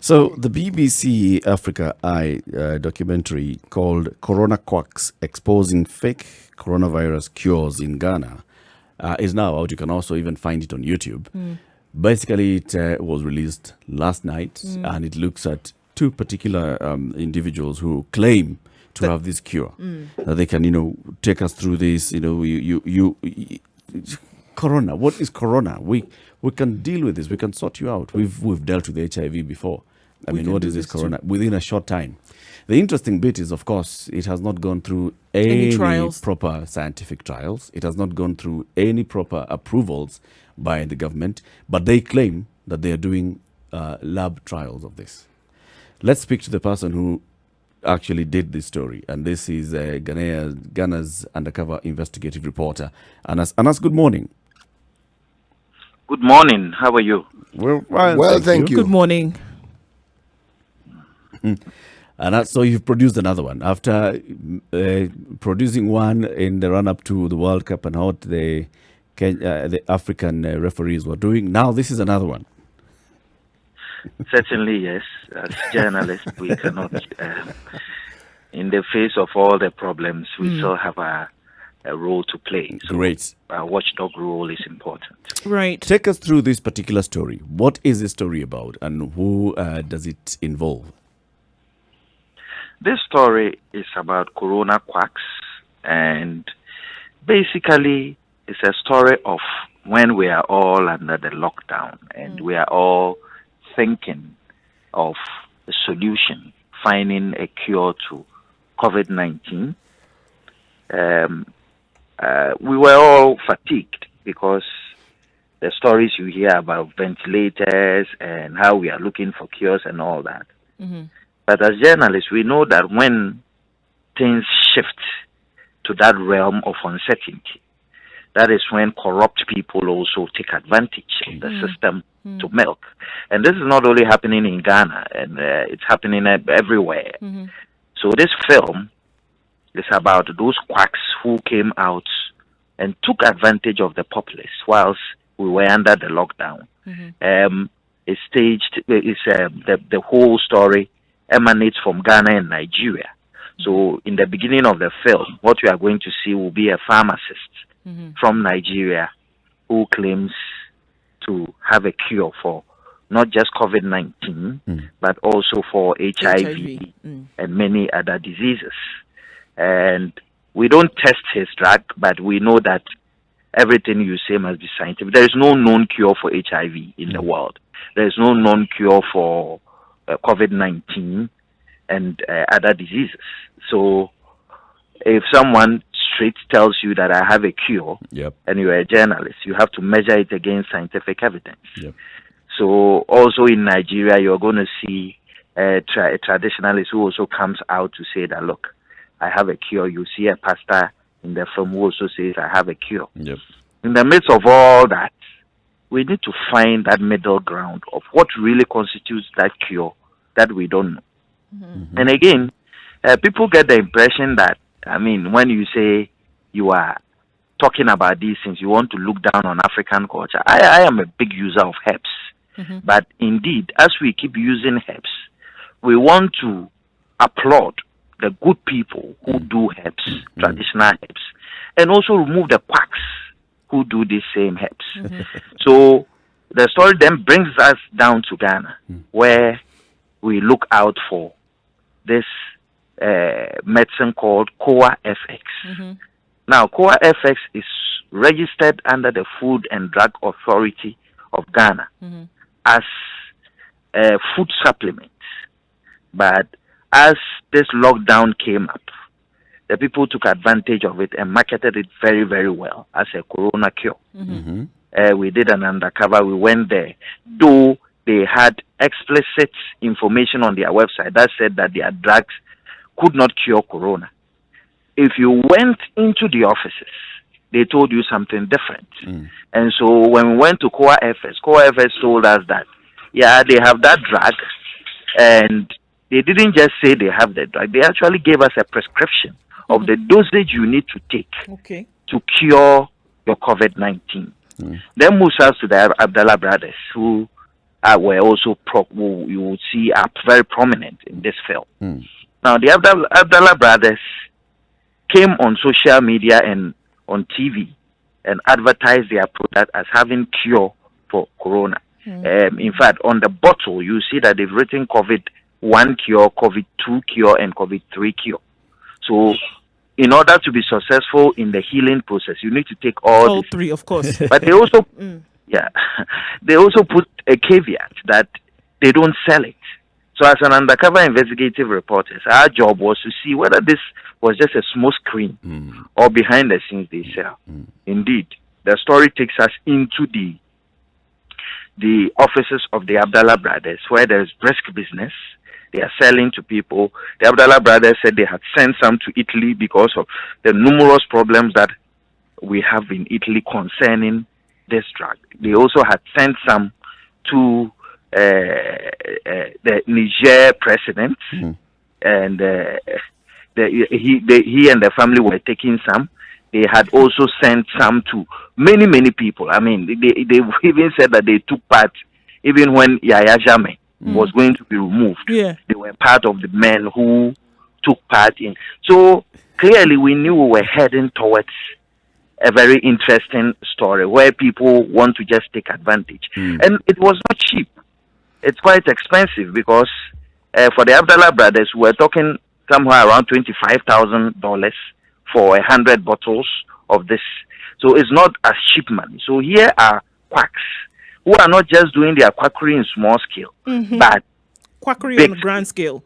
So the BBC Africa Eye documentary called Corona Quacks Exposing Fake Coronavirus Cures in Ghana is now out. You can also even find it on YouTube. Basically, it was released last night, and it looks at two particular individuals who claim to have this cure. That they can, take us through this. Corona. What is corona? We can deal with this. We can sort you out. We've dealt with HIV before. I mean, what is this corona? Within a short time. The interesting bit is, of course, it has not gone through any trials, proper scientific trials. It has not gone through any proper approvals by the government. But they claim that they are doing lab trials of this. Let's speak to the person who actually did this story. And this is Ghana's undercover investigative reporter, Anas. Anas, good morning. Good morning. How are you? Well, thank you. Good morning. And so you've produced another one after producing one in the run-up to the World Cup and what the African referees were doing. Now this is another one. Certainly, yes. As journalists, we cannot, in the face of all the problems, we still have a role to play. So Great. Our watchdog role is important. Right. Take us through this particular story. What is the story about, and who does it involve? This story is about Corona Quacks, and basically it's a story of when we are all under the lockdown and we are all thinking of a solution, finding a cure to COVID-19. We were all fatigued because the stories you hear about ventilators and how we are looking for cures and all that. But as journalists, we know that when things shift to that realm of uncertainty, that is when corrupt people also take advantage of the system to milk. And this is not only happening in Ghana, and it's happening everywhere. So this film is about those quacks who came out and took advantage of the populace whilst we were under the lockdown. It's staged, the whole story emanates from Ghana and Nigeria. So in the beginning of the film, what you are going to see will be a pharmacist from Nigeria who claims to have a cure for not just COVID-19, but also for HIV and many other diseases. And we don't test his drug, but we know that everything you say must be scientific. There is no known cure for HIV in the world. There is no known cure for COVID-19 and other diseases. So if someone straight tells you that I have a cure, and you're a journalist, you have to measure it against scientific evidence. So also in Nigeria, you're going to see a traditionalist who also comes out to say that, look, I have a cure. You see a pastor in the film who also says, I have a cure. In the midst of all that, we need to find that middle ground of what really constitutes that cure that we don't know. And again, people get the impression that, when you say you are talking about these things, you want to look down on African culture. I am a big user of herbs. But indeed, as we keep using herbs, we want to applaud the good people who do herbs, traditional herbs, and also remove the quacks who do these same herbs. So the story then brings us down to Ghana, where we look out for this medicine called Quackery. Now, Quackery is registered under the Food and Drug Authority of Ghana as a food supplement. But as this lockdown came up, the people took advantage of it and marketed it very, very well as a corona cure. We did an undercover. We went there, though they had explicit information on their website that said that their drugs could not cure corona. If you went into the offices, they told you something different. And so when we went to Quackery told us that, they have that drug, and they didn't just say they have the drug. They actually gave us a prescription of the dosage you need to take to cure your COVID-19. Then moves us to the Abdallah brothers, who were also who you would see are very prominent in this film. Now, the Abdallah brothers came on social media and on TV and advertised their product as having cure for corona. In fact, on the bottle, you see that they've written COVID-1 cure, COVID-2 cure, and COVID-3 cure. So, in order to be successful in the healing process, you need to take all three, of course. But they also, they also put a caveat that they don't sell it. So, as an undercover investigative reporter, our job was to see whether this was just a smoke screen or behind the scenes they sell. Indeed, the story takes us into the offices of the Abdallah brothers, where there's brisk business. They are selling to people. The Abdallah brothers said they had sent some to Italy because of the numerous problems that we have in Italy concerning this drug. They also had sent some to the Niger president, and he and the family were taking some. They had also sent some to many people. I mean, they even said that they took part even when Yahya Jammeh was going to be removed. They were part of the men who took part in. So clearly we knew we were heading towards a very interesting story where people want to just take advantage. And it was not cheap. It's quite expensive because for the Abdallah brothers, we're talking somewhere around $25,000 for 100 bottles of this. So it's not as cheap money. So here are quacks who are not just doing their quackery in small scale, but quackery on a grand scale.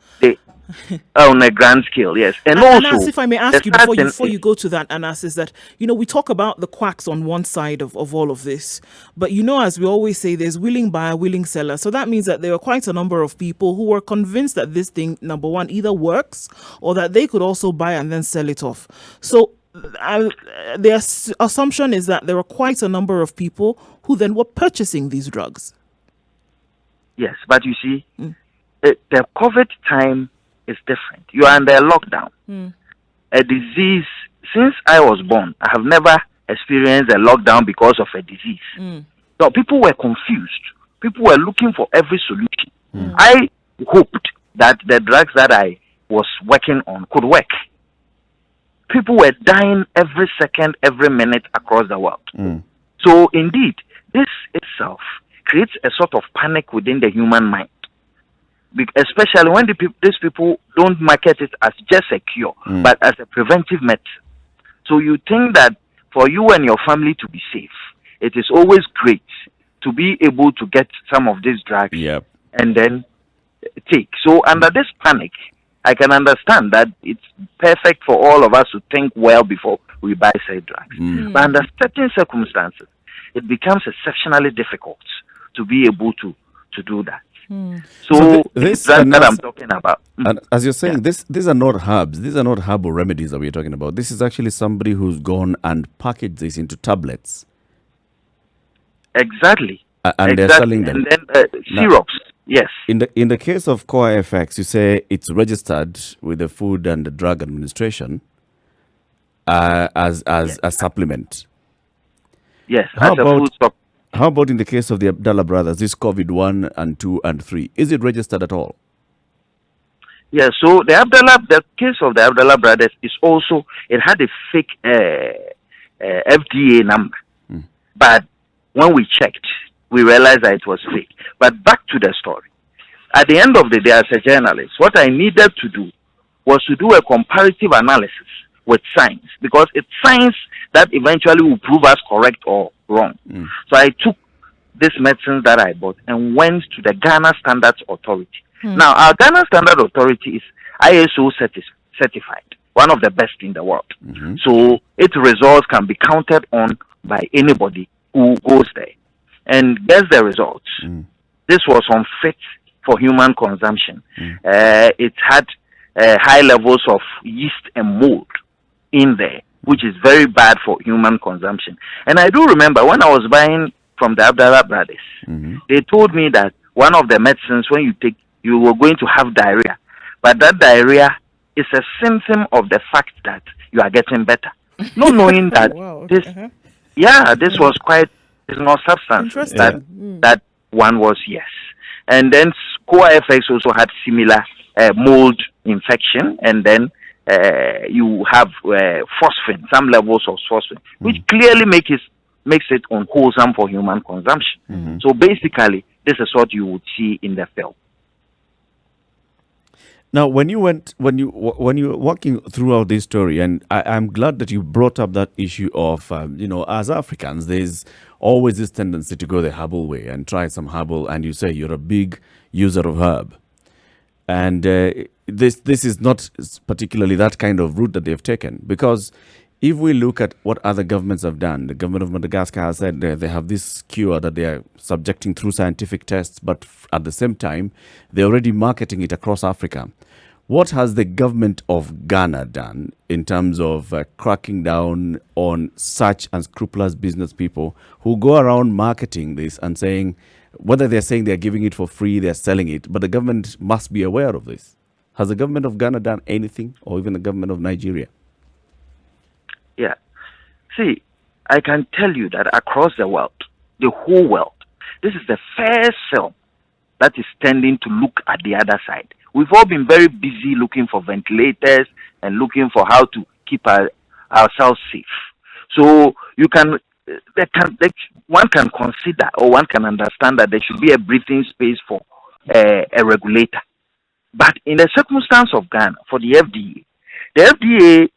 On a grand scale, yes. And also, Anas, if I may ask you before you go to that, Anas, is that, we talk about the quacks on one side of all of this, but as we always say, there's willing buyer, willing seller. So that means that there are quite a number of people who were convinced that this thing, number one, either works or that they could also buy and then sell it off. So the assumption is that there are quite a number of people who then were purchasing these drugs. Yes, but you see, the COVID time is different. You are under a lockdown. A disease, since I was born, I have never experienced a lockdown because of a disease. So people were confused. People were looking for every solution. I hoped that the drugs that I was working on could work. People were dying every second, every minute across the world. So indeed, this itself creates a sort of panic within the human mind. Especially when these people don't market it as just a cure, but as a preventive medicine. So you think that for you and your family to be safe, it is always great to be able to get some of these drugs and then take. So under this panic, I can understand that it's perfect for all of us to think well before we buy said drugs. But under certain circumstances, it becomes exceptionally difficult to be able to do that. So this drug that I'm talking about. And as you're saying, these are not herbs. These are not herbal remedies that we're talking about. This is actually somebody who's gone and packaged this into tablets. Exactly. And they're selling them. And then syrups. Yes. In the case of QuackFX, you say it's registered with the Food and the Drug Administration as a supplement. Yes. How about in the case of the Abdallah brothers, this COVID-1 and 2 and 3? Is it registered at all? Yeah, so the case of the Abdallah brothers is also, it had a fake FDA number. But when we checked, we realized that it was fake. But back to the story. At the end of the day, as a journalist, what I needed to do was to do a comparative analysis with science, because it's science that eventually will prove us correct or wrong. So I took these medicines that I bought and went to the Ghana Standards Authority. Now, our Ghana Standard Authority is ISO certified, one of the best in the world. So its results can be counted on by anybody who goes there. And guess the results. This was unfit for human consumption. It had high levels of yeast and mold in there, which is very bad for human consumption. And I do remember when I was buying from the Abdallah brothers, they told me that one of the medicines, when you take, you were going to have diarrhea. But that diarrhea is a symptom of the fact that you are getting better. Not knowing that this was quite, it's not substance. That one was, yes. And then QFX also had similar mold infection, and then you have phosphine, some levels of phosphine, which clearly makes it unwholesome for human consumption. So basically, this is what you would see in the film. Now, when you were walking throughout this story, and I'm glad that you brought up that issue of, as Africans, there's always this tendency to go the herbal way and try some herbal, and you say you're a big user of herb. And this is not particularly that kind of route that they've taken, because if we look at what other governments have done, the government of Madagascar has said they have this cure that they are subjecting through scientific tests, but at the same time, they're already marketing it across Africa. What has the government of Ghana done in terms of cracking down on such unscrupulous business people who go around marketing this and saying, whether they're saying they're giving it for free, they're selling it, but the government must be aware of this? Has the government of Ghana done anything, or even the government of Nigeria? Yeah. See, I can tell you that across the world, the whole world, this is the first film that is tending to look at the other side. We've all been very busy looking for ventilators and looking for how to keep ourselves safe. So one can consider, or one can understand, that there should be a breathing space for a regulator. But in the circumstance of Ghana, for the FDA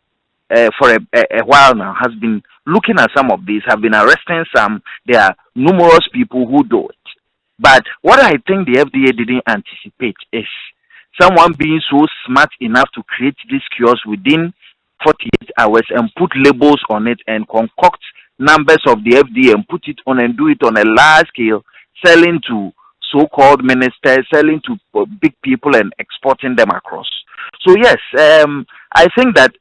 for a while now has been looking at some of these, have been arresting some. There are numerous people who do it. But what I think the FDA didn't anticipate is someone being so smart enough to create these cures within 48 hours and put labels on it and concoct numbers of the FDA and put it on and do it on a large scale, selling to so-called ministers, selling to big people and exporting them across. So yes, I think that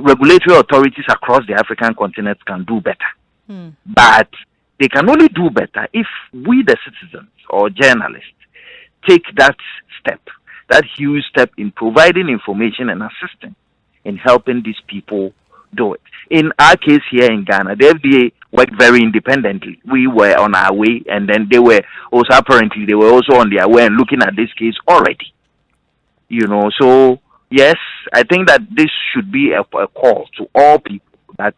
regulatory authorities across the African continent can do better. But they can only do better if we, the citizens or journalists, take that step, that huge step in providing information and assisting in helping these people do it. In our case here in Ghana, the FDA worked very independently. We were on our way, and then they were also on their way and looking at this case already. So yes, I think that this should be a call to all people that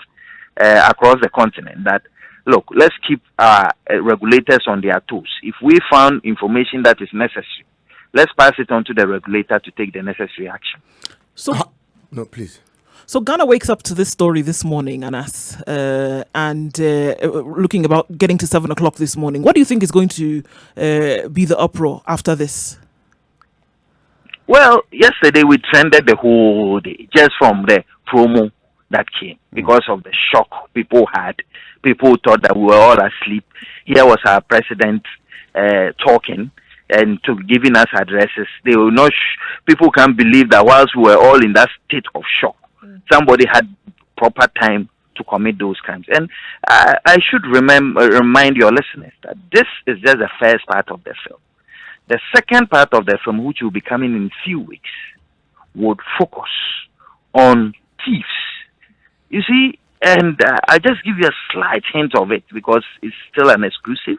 across the continent that, look, let's keep our regulators on their toes. If we found information that is necessary, let's pass it on to the regulator to take the necessary action. So, no, please. So Ghana wakes up to this story this morning, Anas, and looking about getting to 7 o'clock this morning. What do you think is going to be the uproar after this? Well, yesterday we trended the whole day just from the promo that came because of the shock people had. People thought that we were all asleep. Here was our president talking and giving us addresses. They will not. People can't believe that whilst we were all in that state of shock, somebody had proper time to commit those crimes. And I should remind your listeners that this is just the first part of the film. The second part of the film, which will be coming in a few weeks, would focus on thieves. You see, and I just give you a slight hint of it because it's still an exclusive.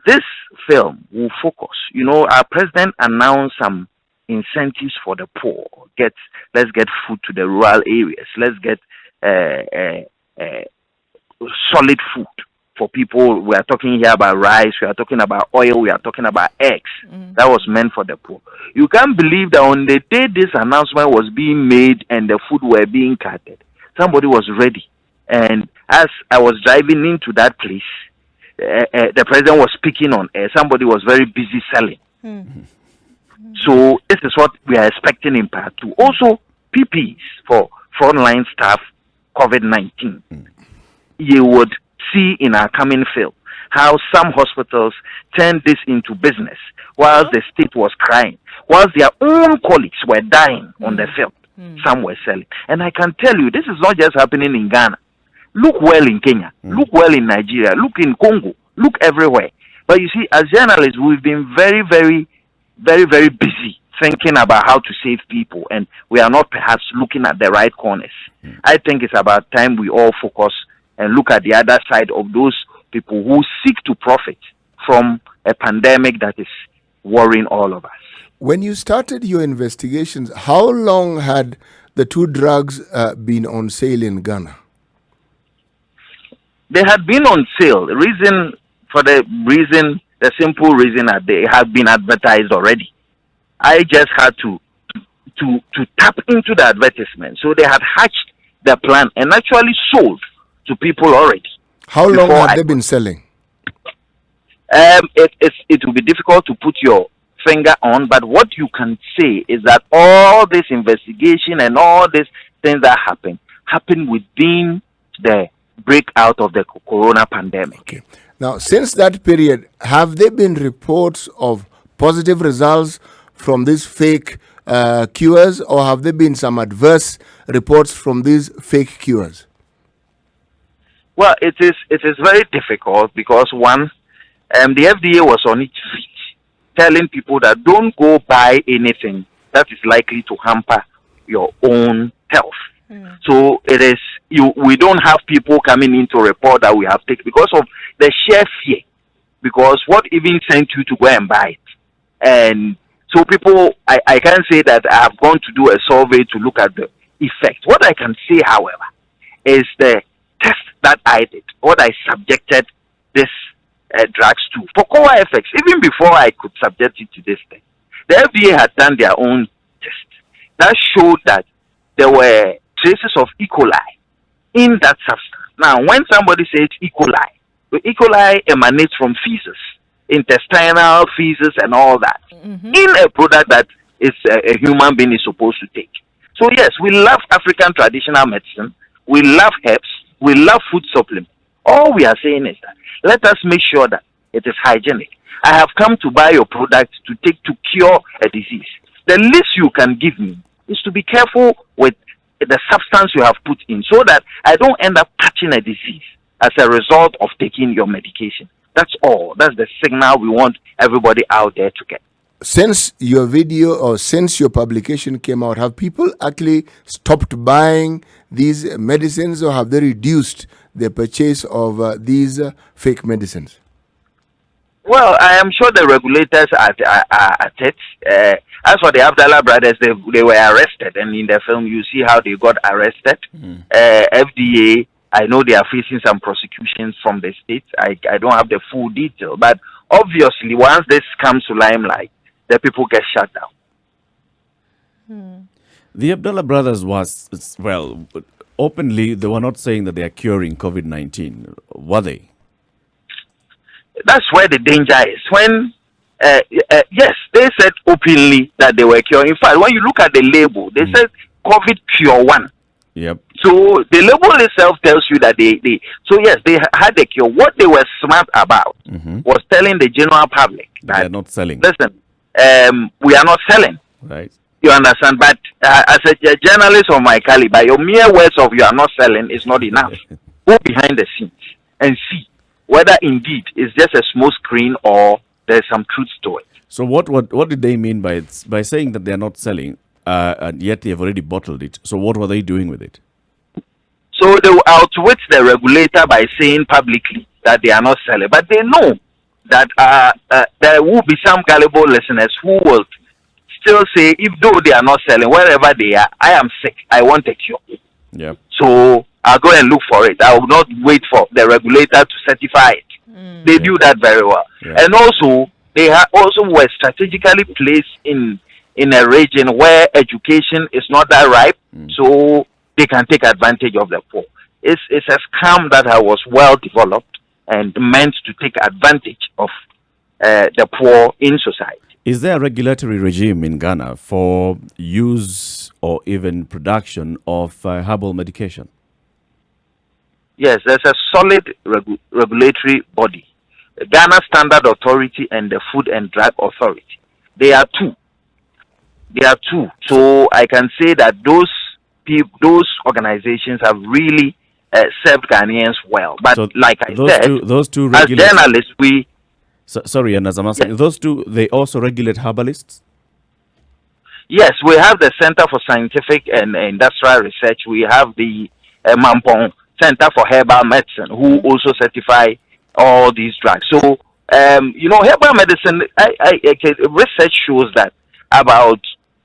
This film will focus. Our president announced some incentives for the poor. Let's get food to the rural areas. Let's get solid food for people. We are talking here about rice. We are talking about oil. We are talking about eggs. That was meant for the poor. You can't believe that on the day this announcement was being made and the food were being carted, somebody was ready. And as I was driving into that place, the president was speaking on air. Somebody was very busy selling. So this is what we are expecting in part 2. Also, PPEs for frontline staff, COVID-19. You would see in our coming film how some hospitals turned this into business whilst the state was crying, whilst their own colleagues were dying on the field. Some were selling. And I can tell you, this is not just happening in Ghana. Look well in Kenya. Look well in Nigeria. Look in Congo. Look everywhere. But you see, as journalists, we've been very, very, very, very busy thinking about how to save people, and we are not perhaps looking at the right corners. I think it's about time we all focus and look at the other side of those people who seek to profit from a pandemic that is worrying all of us. When you started your investigations, how long had the two drugs been on sale in Ghana? They had been on sale. The simple reason that they had been advertised already. I just had to tap into the advertisement. So they had hatched the plan and actually sold to people already. How long have they been selling? It will be difficult to put your finger on, but what you can say is that all this investigation and all these things that happened within the breakout of the corona pandemic. Okay. Now, since that period, have there been reports of positive results from these fake cures, or have there been some adverse reports from these fake cures? Well, it is very difficult because one, the FDA was on its feet, telling people that don't go buy anything that is likely to hamper your own health. So we don't have people coming in to report that we have taken because of the sheer fear. Because what even sent you to go and buy it? And so people, I can't say that I have gone to do a survey to look at the effect. What I can say, however, is the test that I did, what I subjected this drugs to. For FX, even before I could subject it to this thing, the FDA had done their own test that showed that there were traces of E. coli in that substance. Now, when somebody says E. coli, the E. coli emanates from feces, intestinal feces and all that, in a product that is a human being is supposed to take. So yes, we love African traditional medicine, we love herbs, we love food supplements. All we are saying is that let us make sure that it is hygienic. I have come to buy your product to take to cure a disease. The least you can give me is to be careful with the substance you have put in so that I don't end up catching a disease as a result of taking your medication. That's all. That's the signal we want everybody out there to get. Since your video or since your publication came out, have people actually stopped buying these medicines, or have they reduced the purchase of these fake medicines? Well, I am sure the regulators are at it. As for the Abdallah brothers, they were arrested, and in the film you see how they got arrested. FDA, I know they are facing some prosecutions from the states. I don't have the full detail, but obviously once this comes to limelight, the people get shut down. The Abdallah brothers was, well, openly they were not saying that they are curing COVID-19, were they? That's where the danger is. When yes, they said openly that they were curing. In fact, when you look at the label, they said COVID Cure 1. Yep. So the label itself tells you that so yes, they had a cure. What they were smart about was telling the general public that they are not selling. Listen, we are not selling. Right. You understand? But as a journalist of my caliber, your mere words of you are not selling is not enough. Go behind the scenes and see whether indeed it's just a smoke screen or there's some truth to it. So what did they mean by saying that they are not selling, and yet they have already bottled it? So what were they doing with it? So they will outwit the regulator by saying publicly that they are not selling, but they know that there will be some gullible listeners who will still say, if though they are not selling, wherever they are, I am sick, I want a cure. Yeah. So I'll go and look for it. I will not wait for the regulator to certify it. They do that very well. Yeah. And also, they also were strategically placed in a region where education is not that ripe, so they can take advantage of the poor. It's a scam that was well developed and meant to take advantage of the poor in society. Is there a regulatory regime in Ghana for use or even production of herbal medication? Yes, there's a solid regulatory body. The Ghana Standard Authority and the Food and Drug Authority. They are two. So I can say that those organizations have really served Ghanaians well. But so like I said, those two as journalists, we... sorry, Anas, I'm asking, those two, they also regulate herbalists? Yes, we have the Center for Scientific and Industrial Research. We have the Mampong Center for Herbal Medicine, who also certify all these drugs. So herbal medicine, research shows that about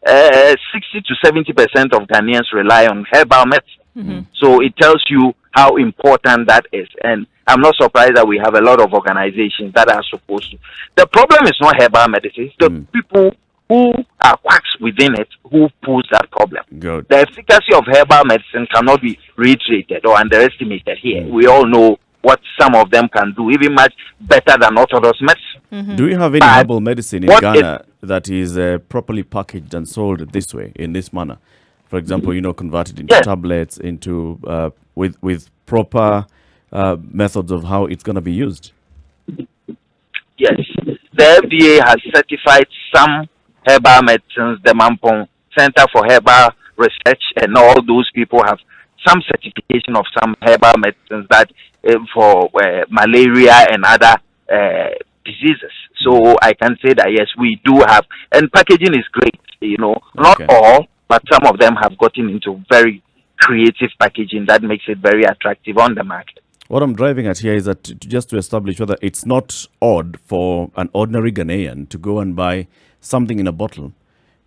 60 to 70% of Ghanaians rely on herbal medicine. So it tells you how important that is. And I'm not surprised that we have a lot of organizations that are supposed to. The problem is not herbal medicine. It's the people who are quacks within it who pose that problem. Good. The efficacy of herbal medicine cannot be reiterated or underestimated here. We all know what some of them can do, even much better than orthodox medicine. Do you have any herbal medicine in Ghana that is properly packaged and sold this way, in this manner? For example, converted into tablets, into with proper methods of how it's going to be used? Yes. The FDA has certified some herbal medicines. The Mampong Center for Herbal Research and all those people have some certification of some herbal medicines that for malaria and other diseases. So I can say that yes, we do have, and packaging is great. Not all, but some of them have gotten into very creative packaging that makes it very attractive on the market. What I'm driving at here is that just to establish whether it's not odd for an ordinary Ghanaian to go and buy something in a bottle,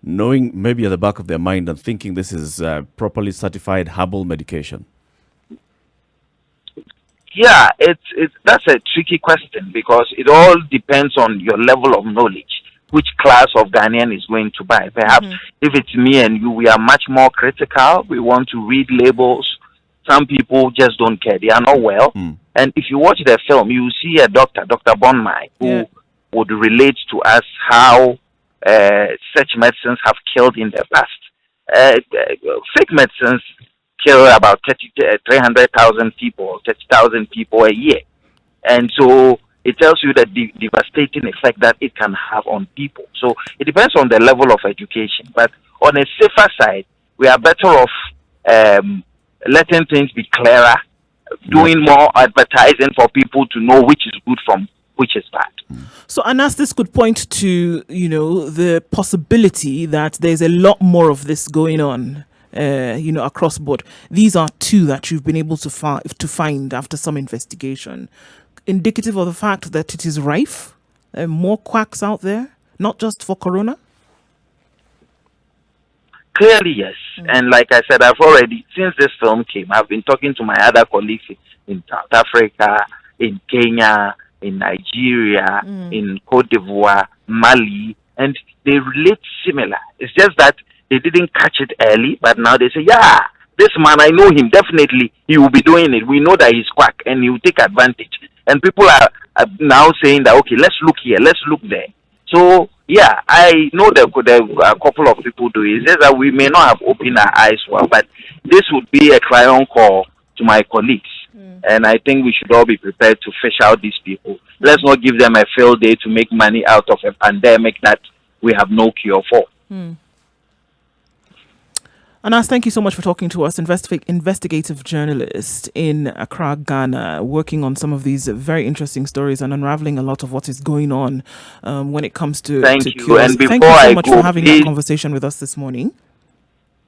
knowing maybe at the back of their mind and thinking this is properly certified herbal medication. Yeah, that's a tricky question because it all depends on your level of knowledge, which class of Ghanaian is going to buy. Perhaps if it's me and you, we are much more critical. We want to read labels. Some people just don't care. They are not well. And if you watch the film, you see a doctor, Dr. Bonmai, who would relate to us how such medicines have killed in the past. Fake medicines kill about 300,000 people, 30,000 people a year. And so it tells you the devastating effect that it can have on people. So it depends on the level of education. But on a safer side, we are better off letting things be clearer, doing more advertising for people to know which is good from which is bad. So, Anas, this could point to, the possibility that there's a lot more of this going on, across board. These are two that you've been able to find after some investigation, indicative of the fact that it is rife. There are more quacks out there, not just for corona. Clearly, yes. And like I said, since this film came, I've been talking to my other colleagues in South Africa, in Kenya, in Nigeria, in Cote d'Ivoire, Mali, and they relate similar. It's just that they didn't catch it early, but now they say, yeah, this man, I know him, definitely, he will be doing it. We know that he's quack, and he will take advantage. And people are now saying that, okay, let's look here, let's look there. So, yeah, I know that a couple of people do it. It's just that we may not have opened our eyes well, but this would be a clarion call to my colleagues. And I think we should all be prepared to fish out these people. Let's not give them a field day to make money out of a pandemic that we have no cure for. Anas, thank you so much for talking to us. Investigative journalist in Accra, Ghana, working on some of these very interesting stories and unraveling a lot of what is going on when it comes to Thank you. cures. And thank you so much for having that conversation with us this morning.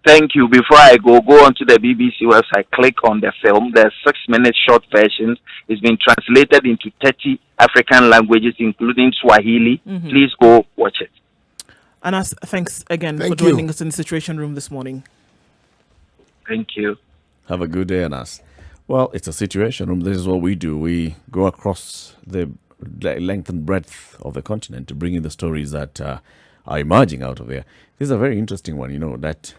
Thank you. Before I go onto the BBC website, click on the film. The 6-minute short version is being translated into 30 African languages, including Swahili. Please go watch it. Anas, thanks again for joining us in the Situation Room this morning. Thank you. Have a good day, Anas. Well, it's a Situation Room. This is what we do. We go across the length and breadth of the continent to bring you the stories that are emerging out of there. This is a very interesting one, that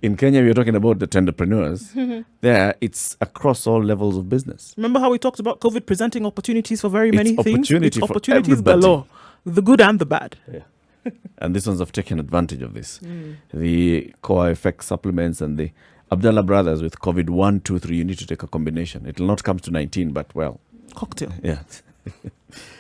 in Kenya, we are talking about the entrepreneurs. There, it's across all levels of business. Remember how we talked about COVID presenting opportunities for very many things? It's opportunities galore, the good and the bad. Yeah. And these ones have taken advantage of this. The core effect supplements and the Abdallah brothers with COVID 1, 2, 3. You need to take a combination. It will not come to 19, but well. Cocktail. Yeah.